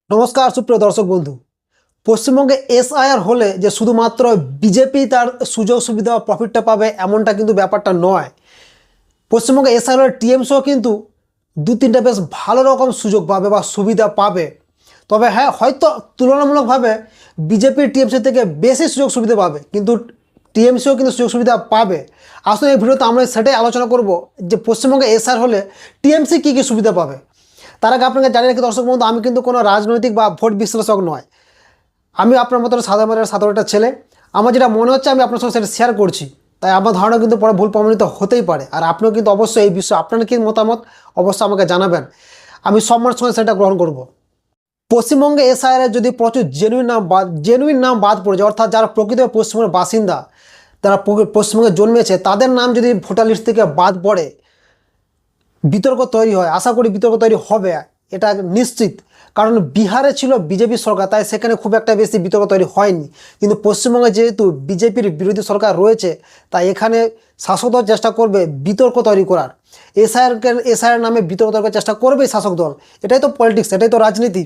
নমস্কার সুপ্রিয় দর্শক বন্ধু। পশ্চিমবঙ্গে এসআইআর হলে যে শুধুমাত্র বিজেপি তার সুযোগ সুবিধা বা প্রফিটটা পাবে এমনটা কিন্তু ব্যাপারটা নয়। পশ্চিমবঙ্গে এসআইআর হলে টিএমসিও কিন্তু দু তিনটা বেশ ভালো রকম সুযোগ পাবে বা সুবিধা পাবে। তবে হ্যাঁ, হয়তো তুলনামূলকভাবে বিজেপির টিএমসি থেকে বেশি সুযোগ সুবিধা পাবে, কিন্তু টিএমসিও কিন্তু সুযোগ সুবিধা পাবে। আসলে এই ভিডিওতে আমরা সেটাই আলোচনা করব যে পশ্চিমবঙ্গে এসআইআর হলে টিএমসি কী কী সুবিধা পাবে। তার আগে আপনাকে জানিয়ে রাখি দর্শক বন্ধু, আমি কিন্তু কোনো রাজনৈতিক বা ভোট বিশ্লেষক নয়। আমি আপনার মতো সাধারণ একটা ছেলে। আমার যেটা মনে হচ্ছে আমি আপনার সঙ্গে সেটা শেয়ার করছি, তাই আমার ধারণা কিন্তু পরে ভুল প্রমাণিত হতেই পারে। আর আপনিও কিন্তু অবশ্যই এই বিষয়ে আপনার কী মতামত অবশ্যই আমাকে জানাবেন, আমি সম্মানের সঙ্গে সেটা গ্রহণ করব। পশ্চিমবঙ্গে এসআইআর যদি প্রচুর জেনুইন নাম বাদ পড়ে যায়, অর্থাৎ যারা প্রকৃত পশ্চিমবঙ্গের বাসিন্দা, যারা পশ্চিমবঙ্গে জন্মেছে, তাদের নাম যদি ভোটার লিস্ট থেকে বাদ পড়ে, বিতর্ক তৈরি হয়। আশা করি বিতর্ক তৈরি হবে, এটা নিশ্চিত। কারণ বিহারে ছিল বিজেপি সরকার, তাই সেখানে খুব একটা বেশি বিতর্ক তৈরি হয়নি। কিন্তু পশ্চিমবঙ্গে যেহেতু বিজেপির বিরোধী সরকার রয়েছে, তাই এখানে শাসক দল চেষ্টা করবে বিতর্ক তৈরি করার। এসআইআর নামে বিতর্ক তৈরি করার চেষ্টা করবে শাসক দল। এটাই তো পলিটিক্স, এটাই তো রাজনীতি।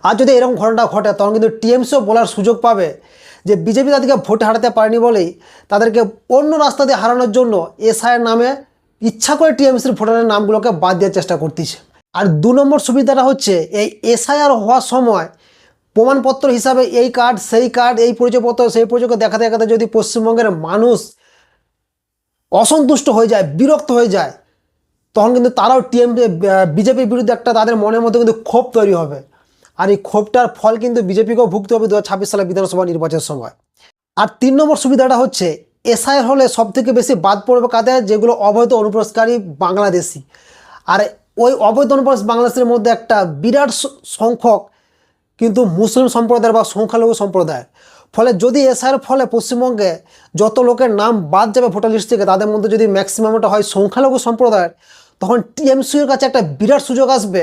আর যদি এরকম ঘটনা ঘটে, তখন কিন্তু টিএমসিও বলার সুযোগ পাবে যে বিজেপি তাদেরকে ভোটে হারাতে পারেনি বলেই তাদেরকে অন্য রাস্তা দিয়ে হারানোর জন্য এসআইআর নামে ইচ্ছা করে টিএমসির ভোটারের নামগুলোকে বাদ দেওয়ার চেষ্টা করতেছে। আর 2 নম্বর সুবিধাটা হচ্ছে, এই এসআইআর হওয়ার সময় প্রমাণপত্র হিসাবে এই কার্ড সেই কার্ড, এই পরিচয়পত্র সেই পরিচয় দেখাতে দেখাতে যদি পশ্চিমবঙ্গের মানুষ অসন্তুষ্ট হয়ে যায়, বিরক্ত হয়ে যায়, তখন কিন্তু তারাও বিজেপির বিরুদ্ধে একটা তাদের মনের মধ্যে কিন্তু ক্ষোভ তৈরি হবে। আর এই ক্ষোভটার ফল কিন্তু বিজেপিকেও ভুগতে হবে 2026 সালে বিধানসভা নির্বাচনের সময়। আর 3 নম্বর সুবিধাটা হচ্ছে, এসআইআর হলে সবথেকে বেশি বাদ পড়বে কাদের, যেগুলো অবৈধ অনুপ্রবেশকারী বাংলাদেশি। আর ওই অবৈধ অনুপ্রবেশ বাংলাদেশের মধ্যে একটা বিরাট সংখ্যক কিন্তু মুসলিম সম্প্রদায়ের বা সংখ্যালঘু সম্প্রদায়ের। ফলে যদি এসআইআর ফলে পশ্চিমবঙ্গে যত লোকের নাম বাদ যাবে ভোটার লিস্ট থেকে, তাদের মধ্যে যদি ম্যাক্সিমামটা হয় সংখ্যালঘু সম্প্রদায়ের, তখন টিএমসির কাছে একটা বিরাট সুযোগ আসবে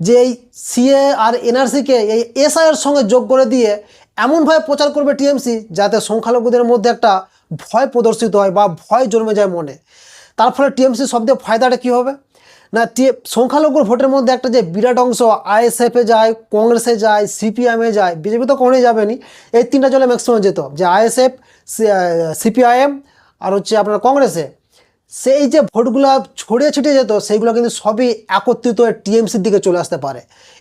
যে এই সিএ আর এনআরসিকে এই এসআইআর সঙ্গে যোগ করে দিয়ে এমনভাবে প্রচার করবে টিএমসি, যাতে সংখ্যালঘুদের মধ্যে একটা ভয় প্রদর্শিত হয় বা ভয় জন্মে যায় মনে। তার ফলে টিএমসি সবথেকে ফায়দাটা কী হবে না, সংখ্যালঘুর ভোটের মধ্যে একটা যে বিরাট অংশ আইএসএফে যায়, কংগ্রেসে যায়, সিপিআইএমে যায়, বিজেপি তো কখনোই যাবেনি, এই 3টা দলে ম্যাক্সিমাম যেত, যে আইএসএফ, সিপিআইএম আর হচ্ছে আপনার কংগ্রেসে। সেই যে ভোটগুলো ছড়িয়ে ছিটিয়ে যেত, সেইগুলো কিন্তু সবই একত্রিত হয়ে টিএমসির দিকে চলে আসতে পারে।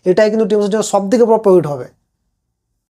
এটাই কিন্তু টিএমসির জন্য সব থেকে বড় প্রফিট হবে।